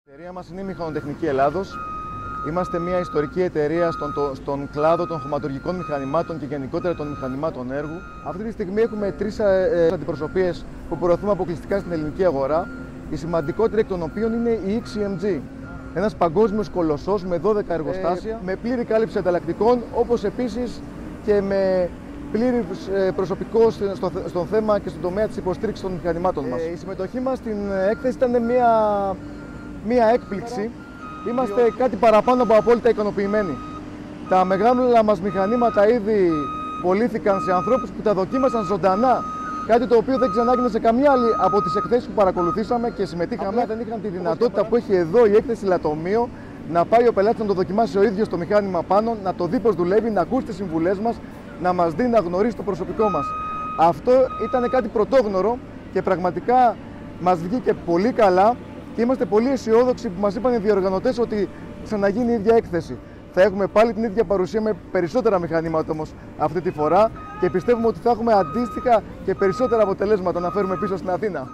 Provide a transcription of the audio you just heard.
Η εταιρεία μας είναι η Μηχανοτεχνική Ελλάδος. Είμαστε μια ιστορική εταιρεία στον κλάδο των χωματουργικών μηχανημάτων και γενικότερα των μηχανημάτων έργου. Αυτή τη στιγμή έχουμε 3 αντιπροσωπείες που προωθούμε αποκλειστικά στην ελληνική αγορά. Η σημαντικότερη εκ των οποίων είναι η XCMG. Ένας παγκόσμιος κολοσσός με 12 εργοστάσια, με πλήρη κάλυψη ανταλλακτικών, όπως επίσης και με πλήρη προσωπικό στο θέμα και στον τομέα της υποστήριξης των μηχανημάτων μας. Η συμμετοχή μας στην έκθεση ήταν μια έκπληξη. Είμαστε κάτι παραπάνω από απόλυτα ικανοποιημένοι. Τα μεγάλα μας μηχανήματα ήδη πωλήθηκαν σε ανθρώπους που τα δοκίμασαν ζωντανά. Κάτι το οποίο δεν ξανάγινε σε καμία άλλη από τις εκθέσεις που παρακολουθήσαμε και συμμετείχαμε. Δεν είχαν τη δυνατότητα που έχει εδώ η έκθεση Λατομείο να πάει ο πελάτης να το δοκιμάσει ο ίδιος το μηχάνημα πάνω, να το δει πως δουλεύει, να ακούσει τις συμβουλές μας, να μας δει να γνωρίσει το προσωπικό μας. Αυτό ήταν κάτι πρωτόγνωρο και πραγματικά μας βγήκε πολύ καλά και είμαστε πολύ αισιόδοξοι που μας είπαν οι διοργανωτές ότι ξαναγίνει η ίδια έκθεση. Θα έχουμε πάλι την ίδια παρουσία με περισσότερα μηχανήματα όμως αυτή τη φορά και πιστεύουμε ότι θα έχουμε αντίστοιχα και περισσότερα αποτελέσματα να φέρουμε πίσω στην Αθήνα.